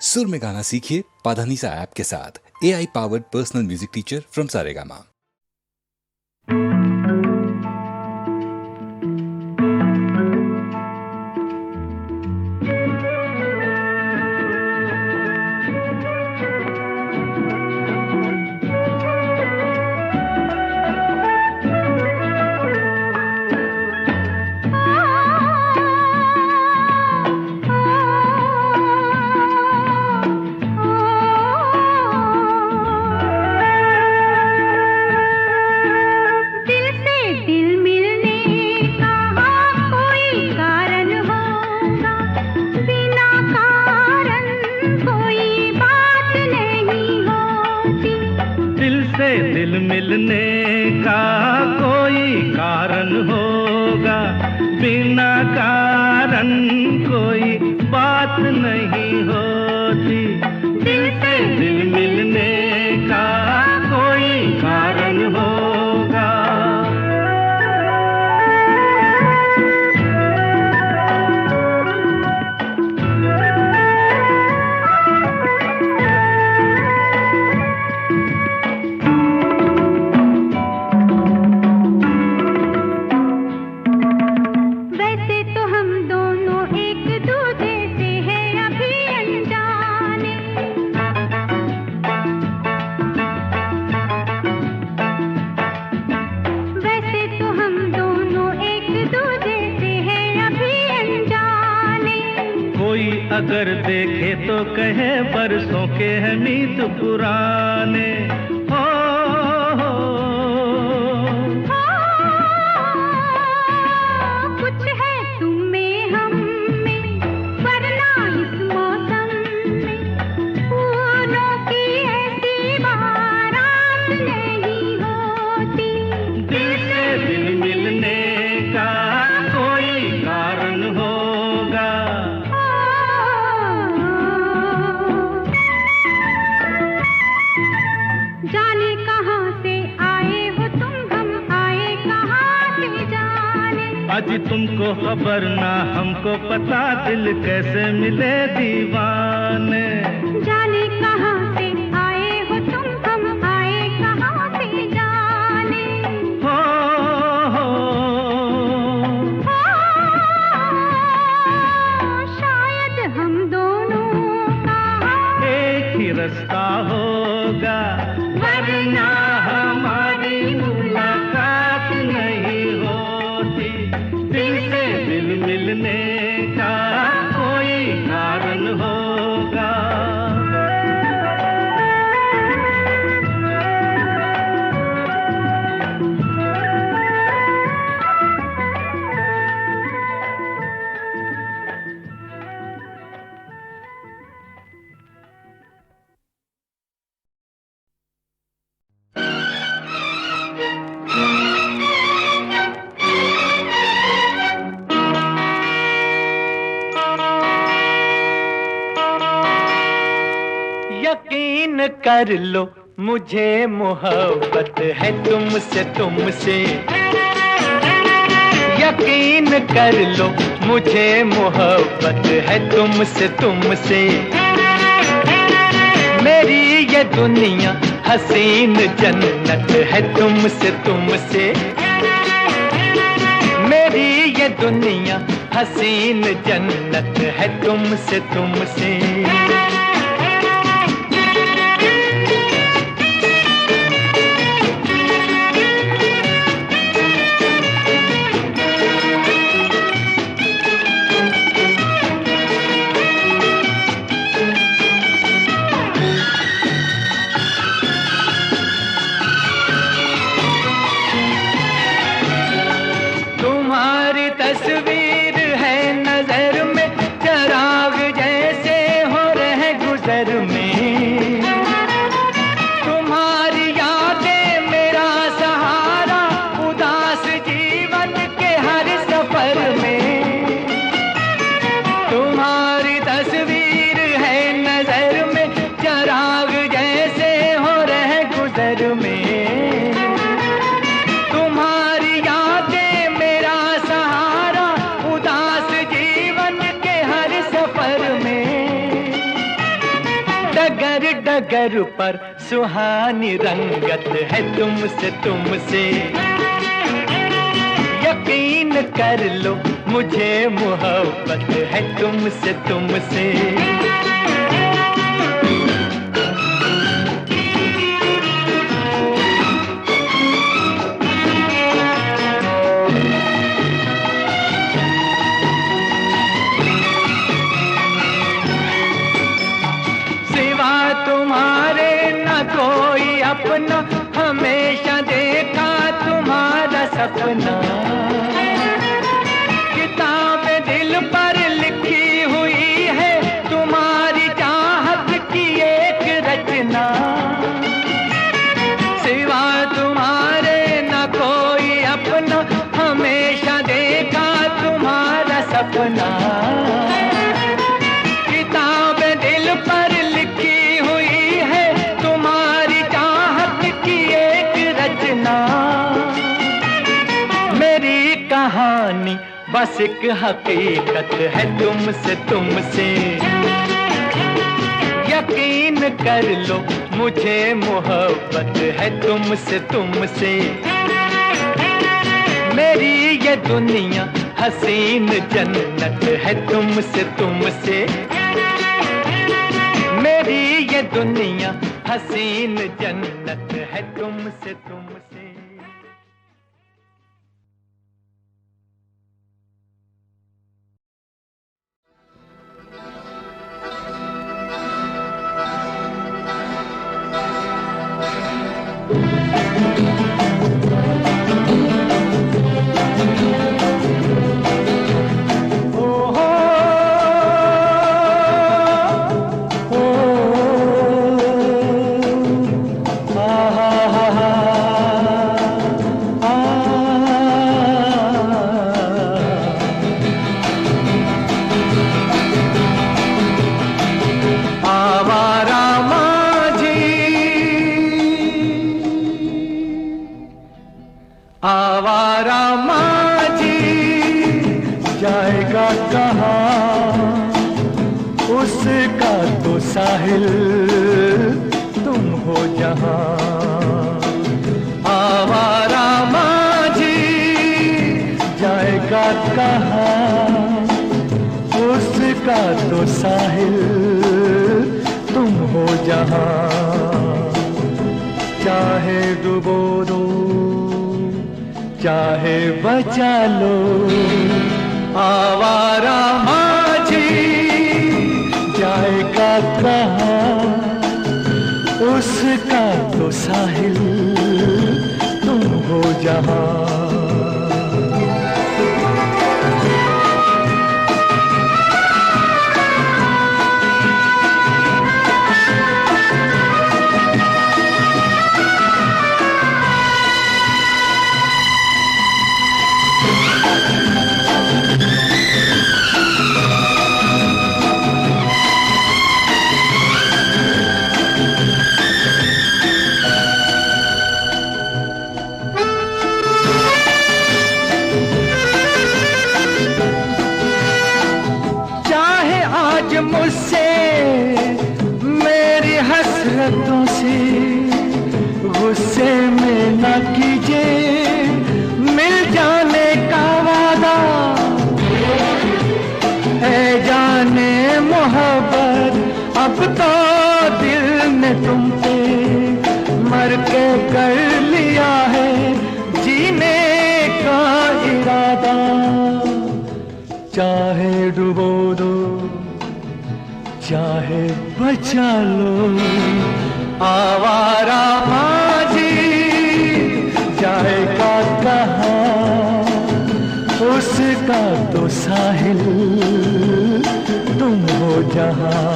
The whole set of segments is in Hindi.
सुर में गाना सीखिए पाधानीसा ऐप के साथ। AI powered personal music teacher from Saregama. दिल मिलने का कोई कारण होगा, बिना कारण कोई बात नहीं होती। दिल से दिल मिलने का कोई कारण होगा। अगर देखे तो कहे बरसों के हैं मीत पुराने। हो कुछ है तुम में हम में, वरना इस मौसम में फूलों की ऐसी बारात नहीं होती। दिल से दिल मिलने का कोई कारण होगा। जाने कहाँ से आए हो तुम, हम आए कहाँ से जाने। आज तुमको खबर ना हमको पता, दिल कैसे मिले दीवाने। जाने कहाँ से आए हो तुम, हम आए कहाँ से जाने। हो शायद हम दोनों का एक ही रास्ता होगा, वरना हमारी मुलाकात नहीं होती। दिल से दिल मिलने का कोई कारण होगा। यकीन कर लो मुझे मोहब्बत है तुमसे तुमसे। यकीन कर लो मुझे मोहब्बत है तुमसे तुमसे। मेरी ये दुनिया हसीन जन्नत है तुमसे तुमसे। मेरी ये दुनिया हसीन जन्नत है तुमसे तुमसे। तस्वीर है नजर में, चराग जैसे हो रहे गुजर में। तुम्हारी यादें मेरा सहारा, उदास जीवन के हर सफर में। तुम्हारी तस्वीर है नजर में, चराग जैसे हो रहे गुजर में। डगर डगर पर सुहानी रंगत है तुमसे तुमसे। यकीन कर लो मुझे मोहब्बत है तुमसे तुमसे। अपना हमेशा देखा तुम्हारा सपना। किताब दिल पर लिखी हुई है तुम्हारी चाहत की एक रचना। सिवा तुम्हारे न कोई अपना हमेशा देखा तुम्हारा सपना। किताब दिल पर लिखी हुई है तुम्हारी मेरी कहानी बस एक हकीकत है तुमसे तुमसे। यकीन कर लो मुझे मोहब्बत है तुमसे तुमसे। मेरी ये दुनिया हसीन जन्नत है तुमसे तुमसे। मेरी ये दुनिया हसीन जन्नत है तुमसे तुमसे। आवारा माझी जाएगा कहाँ, उसका तो साहिल तुम हो जहाँ। आवारा माझी जाएगा कहाँ, उसका तो साहिल तुम हो जहाँ। चाहे डुबो दो चाहे बचा लो, आवारा माझी जाएगा कहाँ, उसका तो साहिल तुम हो जहाँ। मुझसे मेरी हसरतों से गुस्से में न कीजिए, मिल जाने का वादा है जाने मोहब्बत। अब तो दिल ने तुम पे मर के कर लिया है जीने का इरादा। चाहे डुबो दो चाहे बचा लो, आवारा माझी जाएगा कहाँ, उसका तो साहिल तुम हो जहाँ।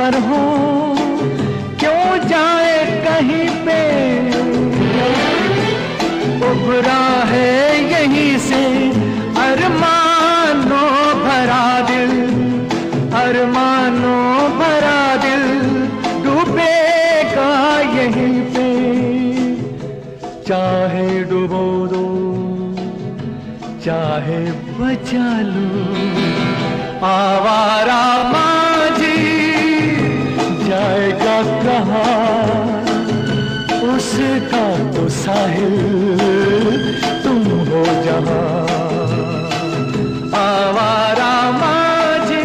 पर हो, क्यों जाए कहीं पे, उभरा है यहीं से अरमानों भरा दिल, अरमानों भरा दिल डूबेगा यहीं पे। चाहे डुबो दो चाहे बचा लो, आवारा माझी जाएगा कहाँ, उसका तो साहिल तुम हो जहाँ। आवारा माझी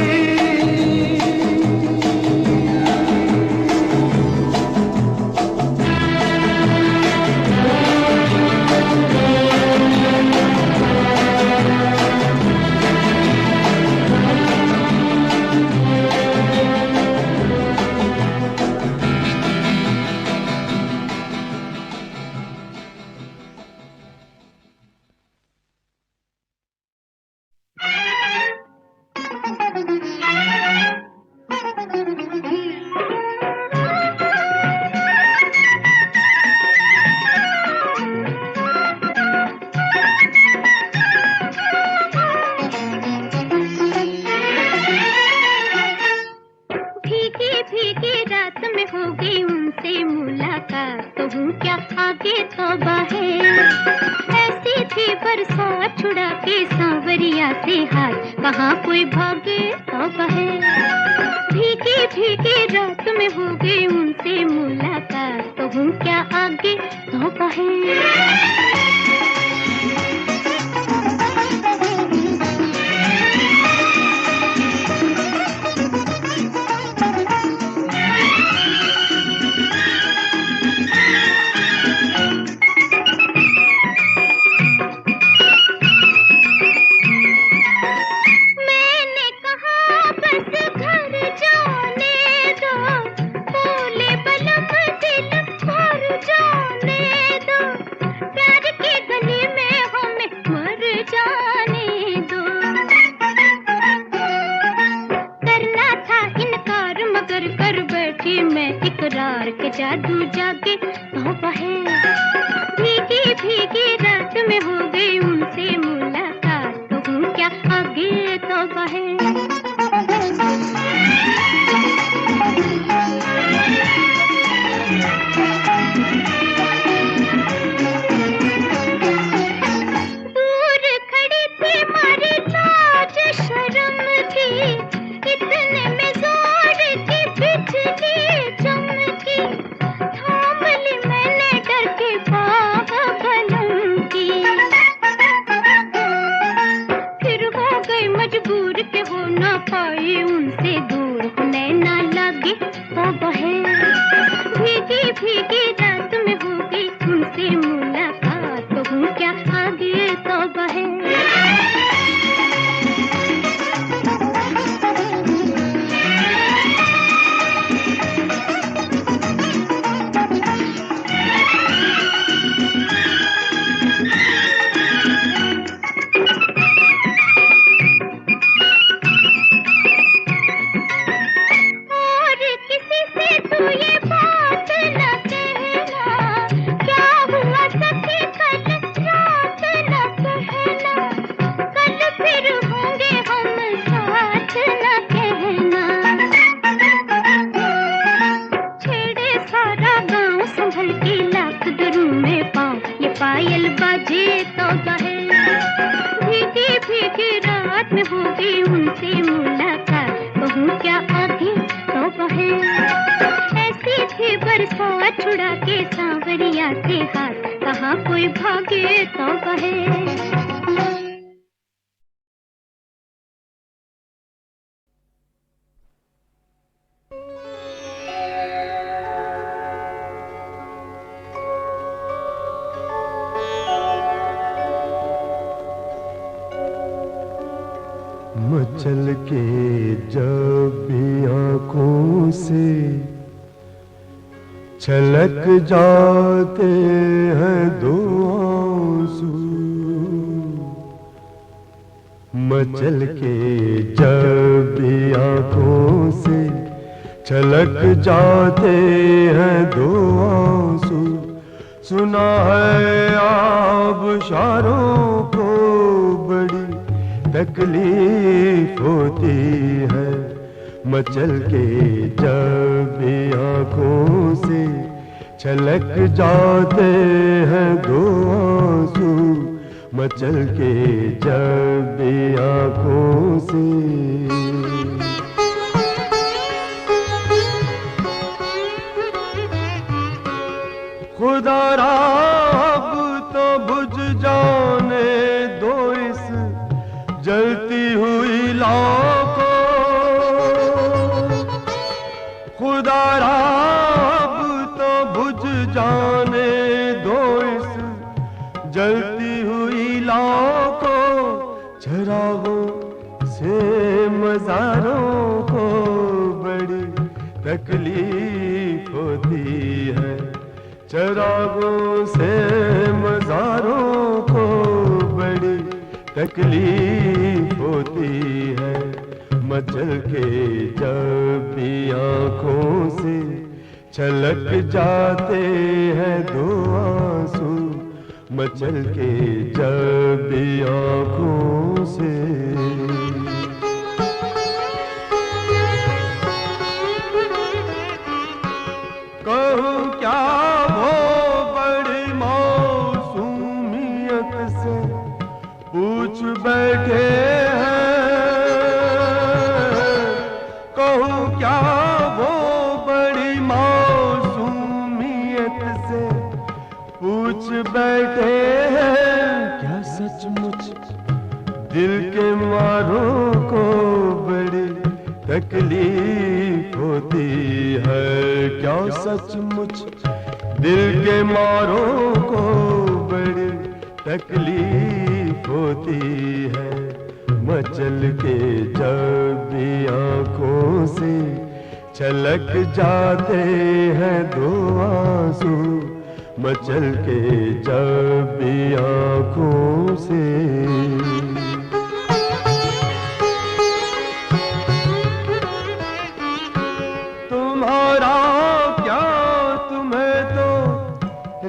कहाँ कोई भागे तो बहे, भीगी भीगी रात में हो गई उनसे मुलाकात, तो हूँ क्या आगे तो बहे। जादू जागे तो बहे, भीगी भीगी रात में हो गई उनसे मुलाकात, तो हूँ क्या आगे तो बहे। दूर खड़ी थी मारी लाज शर्म की, इतने में जोर की बिजली चमकी, थाम ली मैंने डर के पागलों की। फिर हो गई मजबूर के हो ना पाई उनसे दूर, नैना लगे तो बहे, भीगी भीगी रात में हो गई उनसे मुलाकात, तो हूँ क्या आगे तो बहे। पायल बाजे तो बहे, भीगी भीगी रात में होगी उनसे मुलाकात, कहूँ क्या आगे तो बहे। ऐसी थी बरसात छुड़ा के सांवरिया के हाथ, कहाँ कोई भागे तो बहे। मचल के जब भी आँखों से छलक जाते हैं दो आंसू, मचल के जब भी आँखों से छलक जाते हैं दो आंसू। सुना है आबशारों को बड़ी तकलीफ होती है, मचल के जब भी आंखों से छलक जाते हैं दो आंसू, मचल के जब भी आंखों से। खुदा अब तो बुझ जाने दो इस जलती हुई लौ को। खुदा अब तो बुझ जाने दो इस जलती हुई लौ को। चरागों से मज़ारों को बड़ी तकलीफ होती है, चरागों से मज़ारों को बड़ी तकलीफ होती है, मचल के जब भी आँखों से छलक जाते हैं दो आंसू, मचल के जब भी आँखों से। कहूँ क्या वो बड़ी मौसूमियत से पूछ बैठे हैं। कहूँ क्या वो बड़ी मौसूमियत से पूछ बैठे हैं। क्या सचमुच दिल के मारों को बड़ी तकलीफ होती है? क्या सचमुच दिल के मारों को बड़ी तकलीफ होती है, मचल के जब भी आँखों से छलक जाते हैं दो आंसू, मचल के जब भी आँखों से।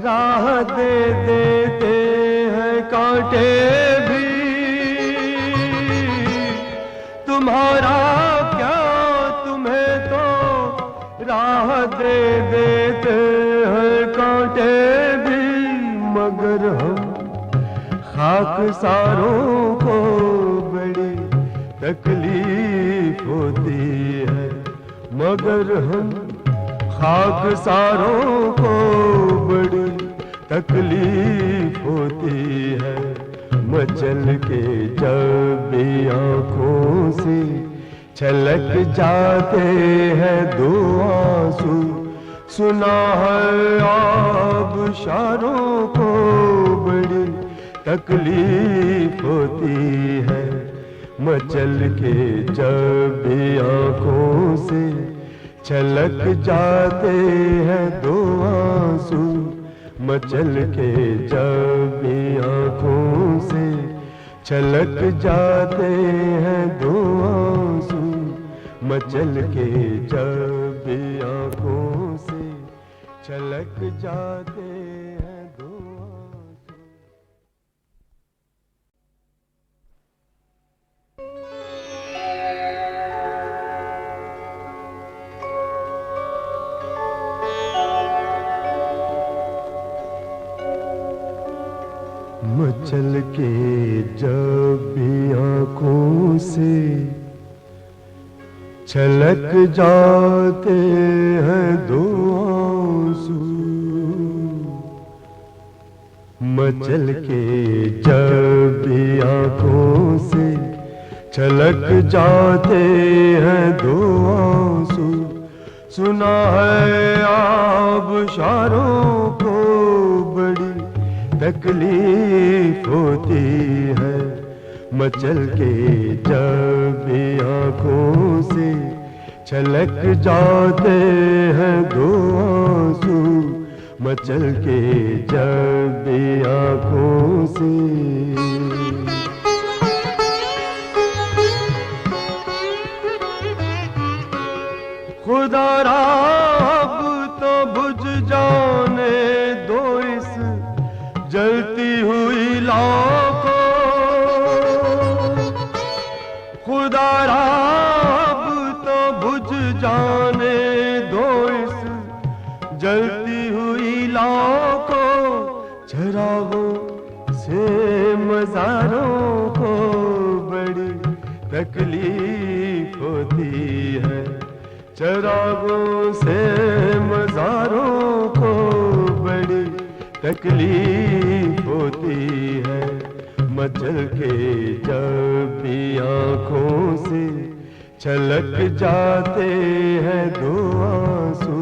राह दे देते हैं कांटे भी, तुम्हारा क्या तुम्हें तो राह दे देते हैं कांटे भी। मगर हम खाकसारों को बड़ी तकलीफ होती है, मगर हम खाकसारों को बड़ी तकलीफ होती है, मचल के जब भी आँखों से छलक जाते हैं दो आंसू। सुना है आबशारों को बड़ी तकलीफ होती है, मचल के जब भी आँखों से छलक जाते हैं दो आंसू, मचल के जब भी आँखों से छलक जाते हैं दो आंसू, मचल के जब भी आँखों से छलक जाते हैं दो आंसू। मचल के जब भी आँखों से छलक जाते हैं दो आंसू, मचल के जब भी आँखों से छलक जाते हैं दो आंसू। सुना है आबशारों को बड़ी तकलीफ होती है, मचल के जब भी आँखों से छलक जाते हैं दो आंसू, मचल के जब भी आँखों से। खुदा खुदारा अब तो बुझ जाने दो इस जलती हुई लौ को। खुदारा अब तो बुझ जाने दो इस जलती हुई लौ को। चरागों से मज़ारों को बड़ी तकलीफ होती है। चरागों से मज़ारों को बड़ी तकलीफ होती है। मचल के जब भी आँखों से छलक जाते हैं दो आंसू।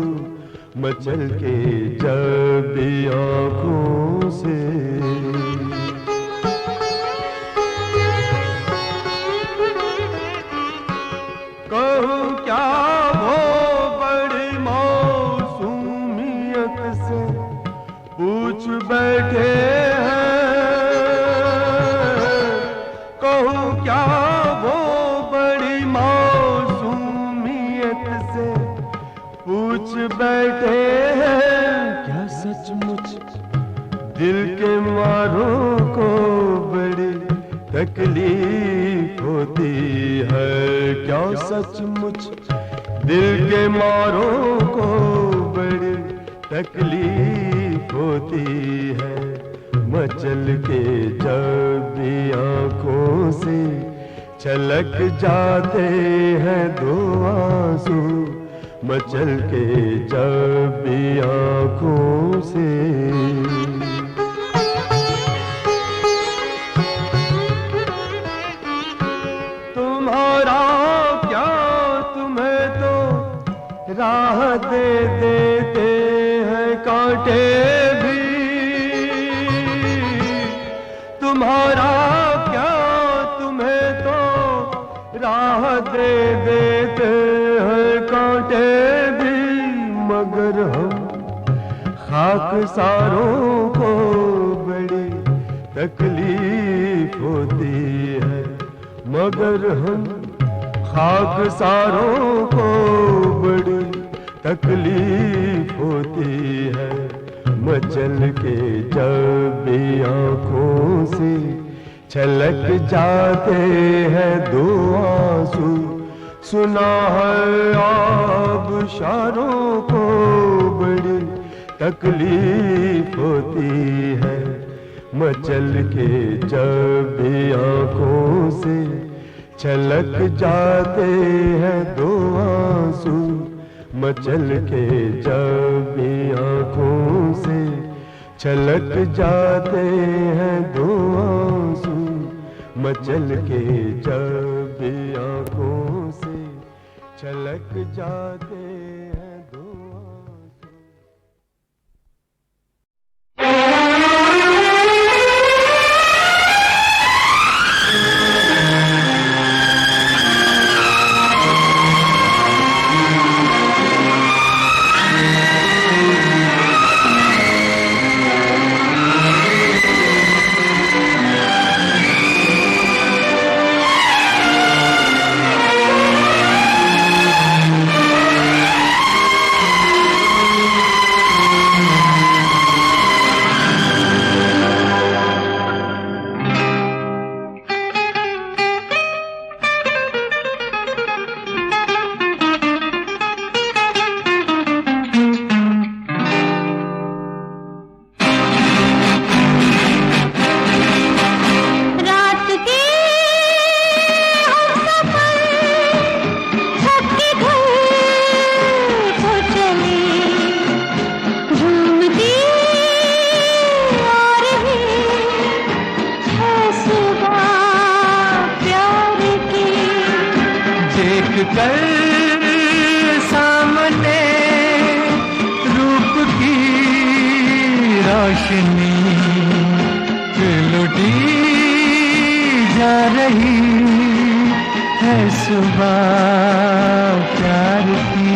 मचल के जब भी आँखों से। कहूँ क्या वो बड़ी मौसूमियत से पूछ बैठे हैं। कहूँ क्या वो बड़ी मौसूमियत से पूछ बैठे हैं। क्या सचमुच दिल के मारों को बड़ी तकलीफ होती है। क्या सचमुच दिल के मारों को बड़ी तकलीफ होती है। मचल के जब भी आँखों से छलक जाते हैं दो आंसू। मचल के जब भी आँखों से। तुम्हारा क्या तुम्हें तो राह दे देते हैं कांटे भी। तुम्हारा क्या तुम्हें तो राह दे देते हैं कांटे भी। मगर हम खाकसारों को बड़ी तकलीफ होती है। मगर हम खाकसारों को बड़ी तकलीफ होती है। मचल के जब भी आँखों से छलक जाते हैं दो आंसू। सुना है आबशारों को बड़ी तकलीफ होती है। मचल के जब भी आँखों से छलक जाते हैं दो आंसू। मचल के जब भी आँखों से छलक जाते हैं दो आंसू। मचल के जब भी आँखों से छलक जाते हैं दो आंसू। रोशनी लुटी जा रही है सुबह प्यार की।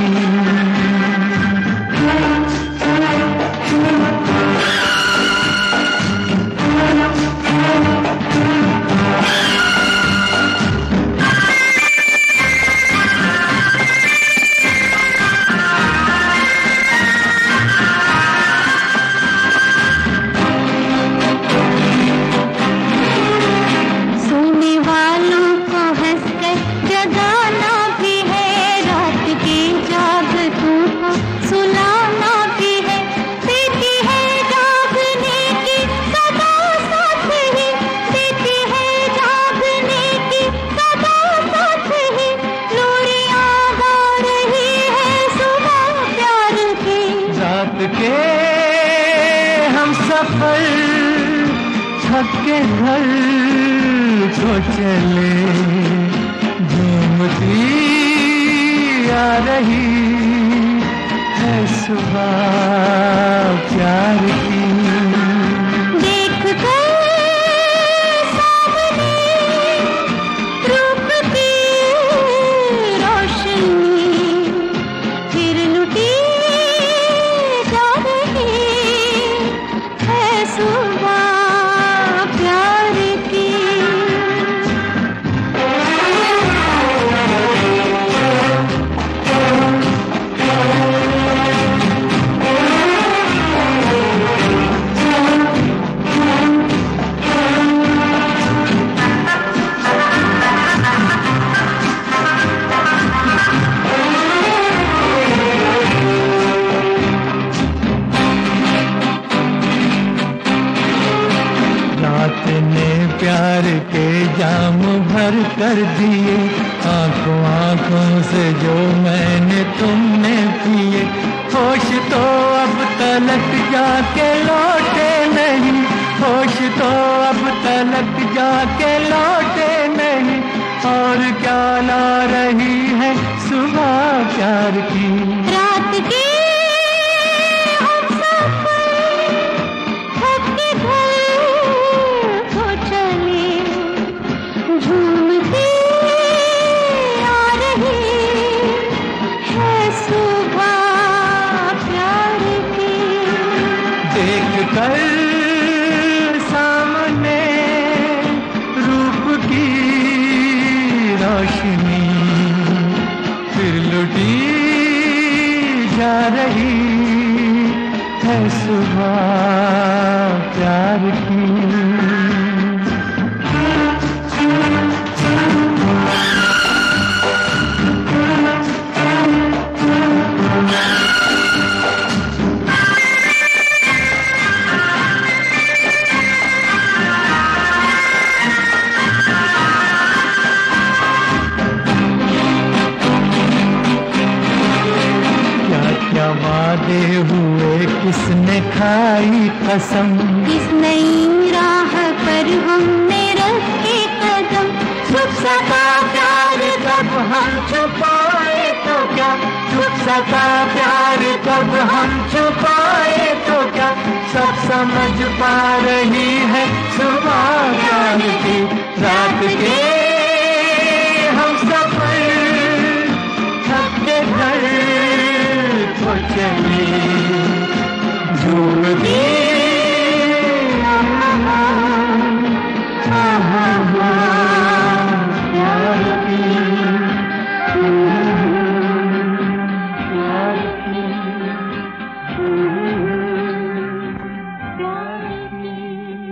के हम सफर थक के घर को चले, झूमती आ रही है सुबह प्यार की। देख कर सामने रूप की रोशनी, फिर लुटी जा रही है सुबह प्यार की। रात ने प्यार के जाम भर कर दिए, आंखों आंखों से जो मैंने तुमने पिए। होश तो अब तलक जाके लौटे नहीं, होश तो अब तलक जाके लौटे नहीं, और क्या ला रही है सुबह प्यार की। रात के हम सफर थक के घर को चले, झूमती आ रही है सुबह प्यार की। देख कर सामने रूप की रोशनी, फिर लुटी जा रही है सुबह प्यार की। क्या वादे हुए किसने खाई कसम, इस नई राह पर हमने रखे कदम। छुप सका प्यार कब हम छुपाए तो क्या, छुप सका प्यार कब हम छुपाए तो क्या, सब समझ पा रही है सुबह प्यार की। रात के हम सफर थक के घर को चले, झूमती प्यार की। प्यार की।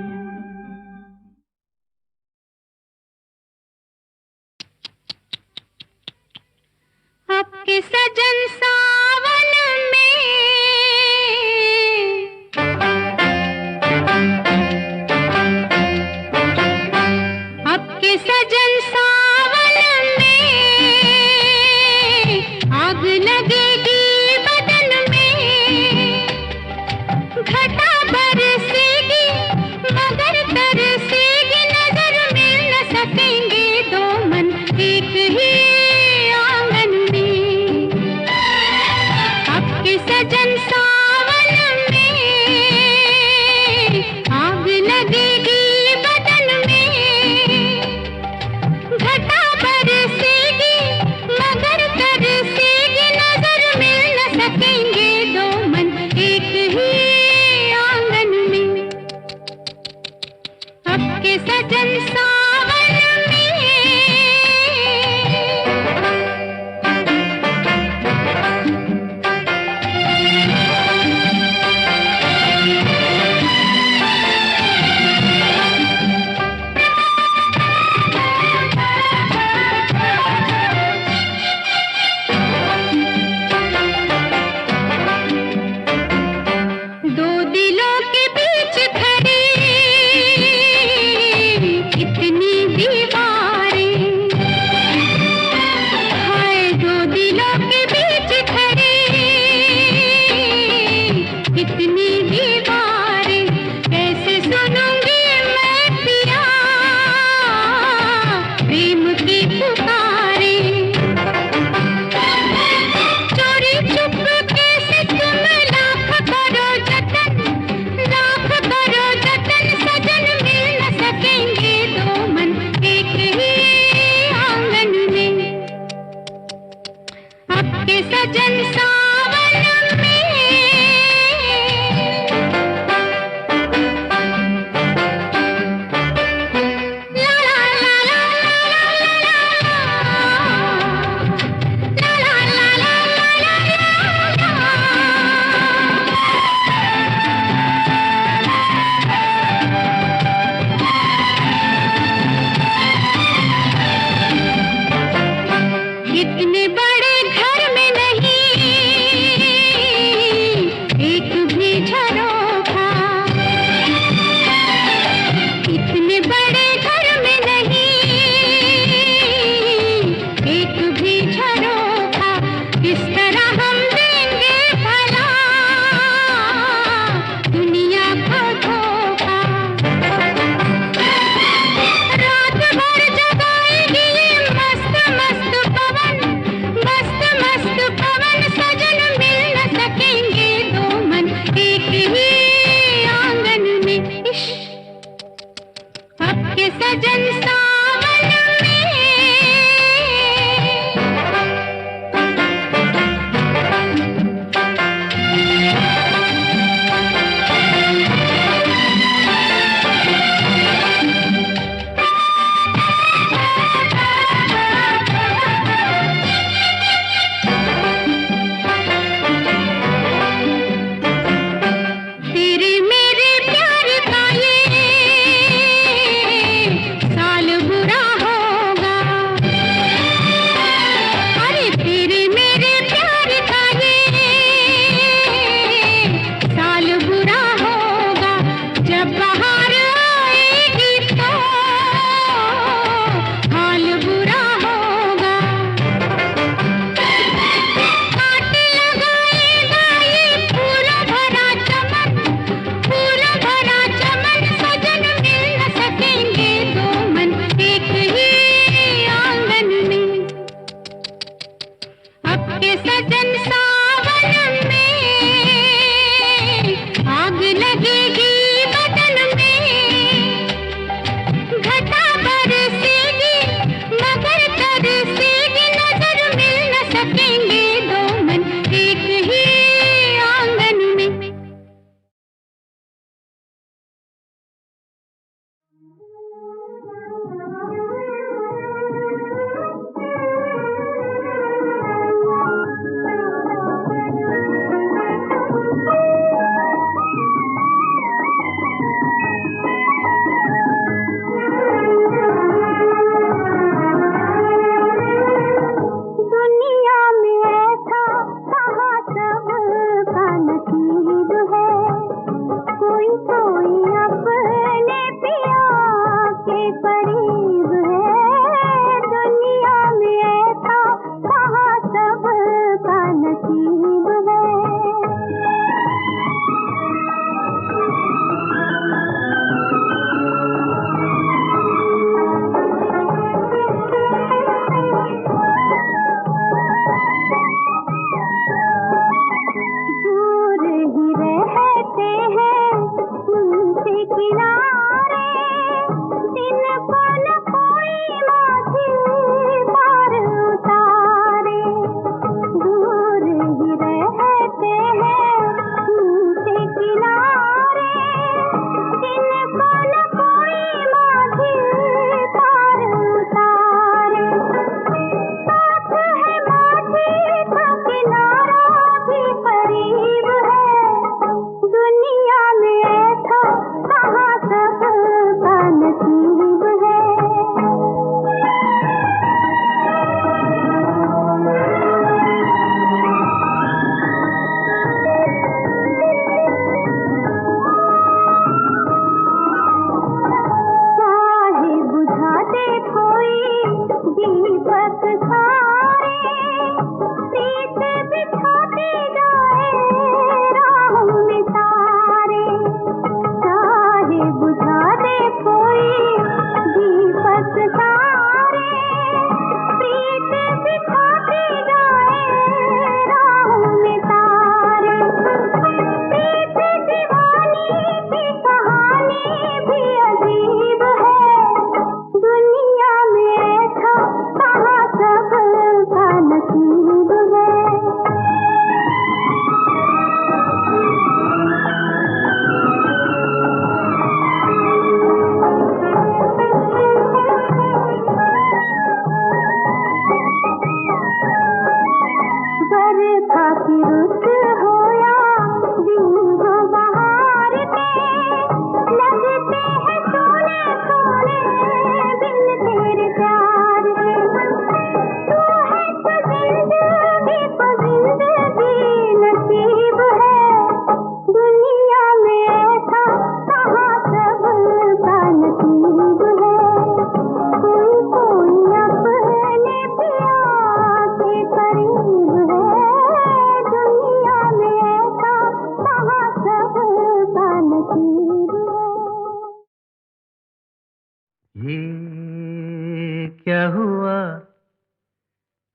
इतनी दीवारें कैसे सुनूंगी मैं पिया, प्रेम की पुकारें। चोरी चुपके से तुम लाख करो जतन, लाख करो जतन, सजन मिल न सकेंगे दो मन एक ही आंगन में। अब के सजन सावन में ला ला ला ला ला ला ला ला ला। इतने बड़े घर में नहीं एक भी झरोखा, इतने बड़े घर में नहीं एक भी झरोखा, किस तरह हम देंगे भला दुनिया को धोखा। रात भर जगाएगी ये मस्त मस्त पवन, मस्त मस्त पवन, सजन मिल न सकेंगे दो मन एक ही आंगन में। इश्श, अब के सजन सावन में तेरे मेरे प्यार का ये साल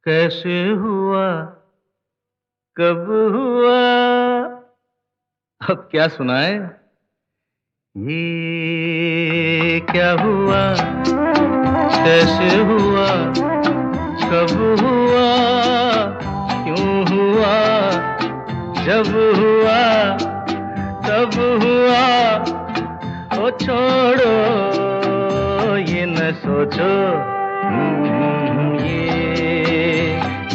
कैसे हुआ, कब हुआ, अब क्या सुनाए? ये क्या हुआ, कैसे हुआ, कब हुआ, क्यों हुआ, जब हुआ, तब हुआ। ओ छोड़ो ये न सोचो, ये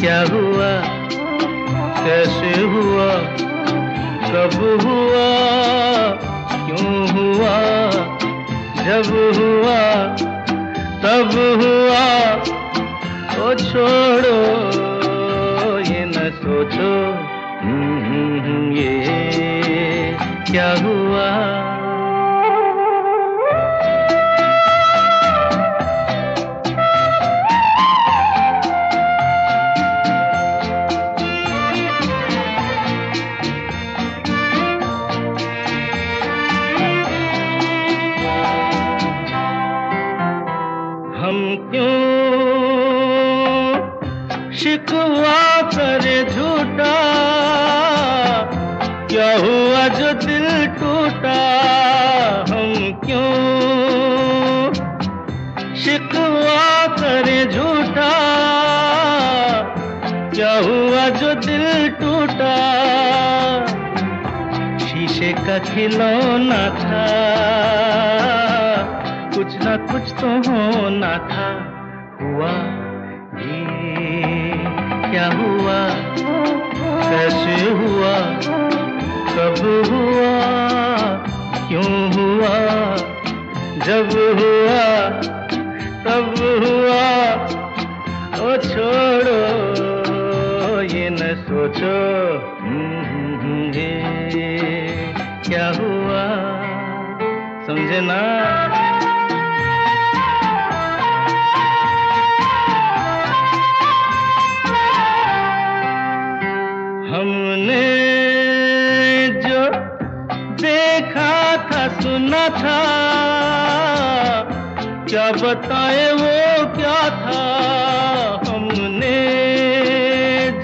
क्या हुआ, कैसे हुआ, कब हुआ, क्यों हुआ, जब हुआ, तब हुआ। ओ छोड़ो ये न सोचो, ये क्या हुआ। हम क्यों शिकवा करे झूठा, क्या हुआ जो दिल टूटा। हम क्यों शिकवा करे झूठा, क्या हुआ जो दिल टूटा। शीशे का खिलौना था, कुछ ना कुछ तो होना था। हुआ ये क्या हुआ, कैसे हुआ, कब हुआ, क्यों हुआ, जब हुआ, तब हुआ। ओ छोड़ो ये न सोचो, ये क्या हुआ। समझे ना? हमने जो देखा था, सुना था, क्या बताए वो क्या था। हमने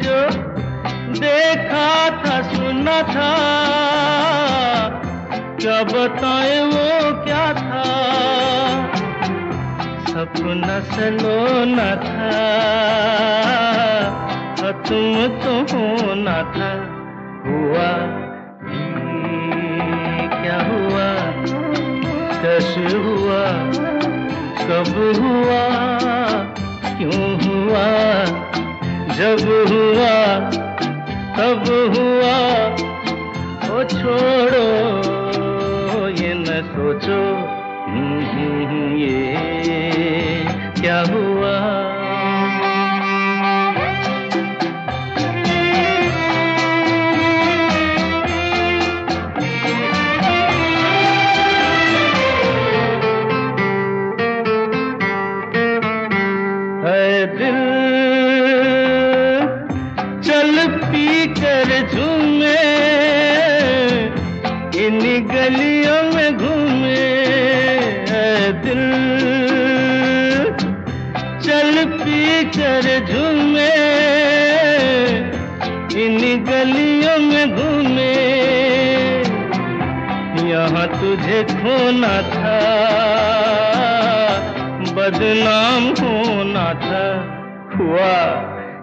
जो देखा था, सुना था, क्या बताए वो क्या था। सपना सलोना था, तुम तो होना था। हुआ ये क्या हुआ, कैसे हुआ, कब हुआ, क्यों हुआ, जब हुआ, तब हुआ। ओ छोड़ो ये न सोचो, ये क्या हुआ। दिल चल पी कर झूमे, इन गलियों में घूमे। दिल चल पी कर झूमे, इन गलियों में घूमे। यहाँ तुझे खोना था, बदनाम होना था। हुआ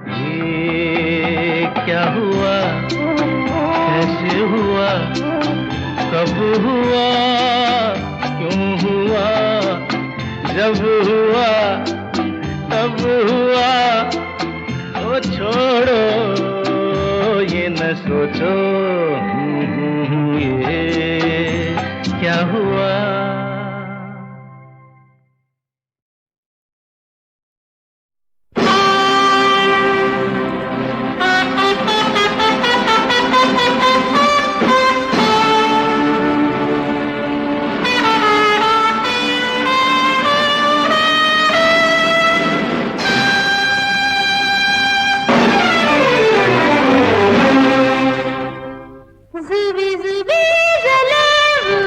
ये क्या हुआ, कैसे हुआ, कब हुआ, क्यों हुआ, जब हुआ, तब हुआ। ओ छोड़ो ये न सोचो, ये क्या हुआ। ज़ुबी ज़ुबी ज़लाऊ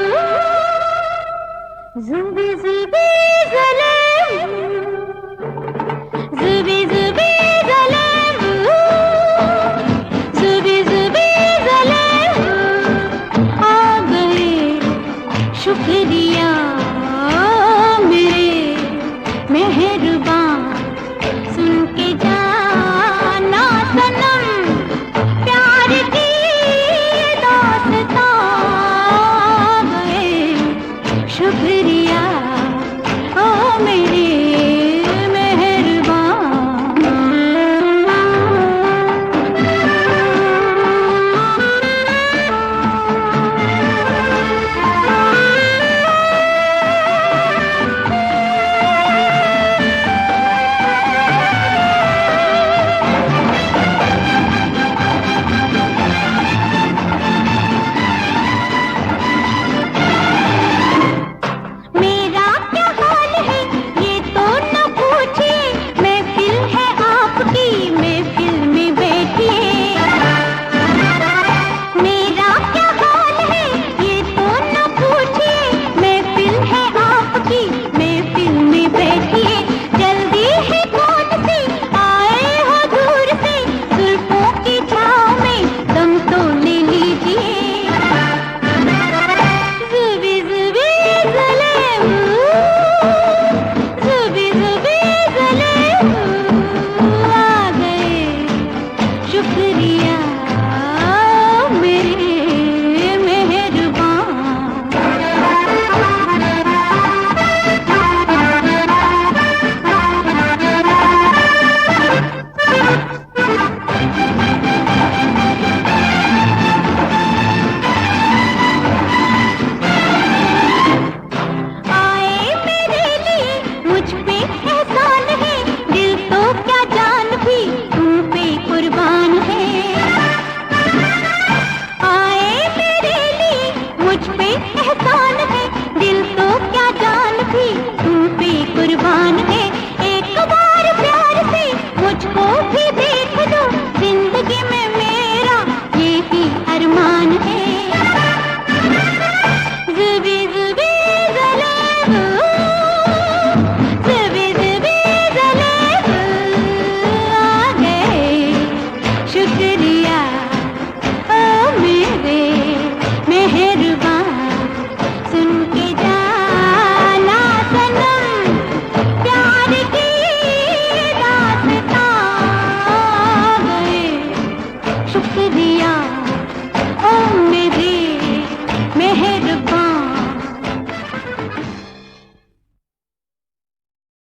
मेहरबान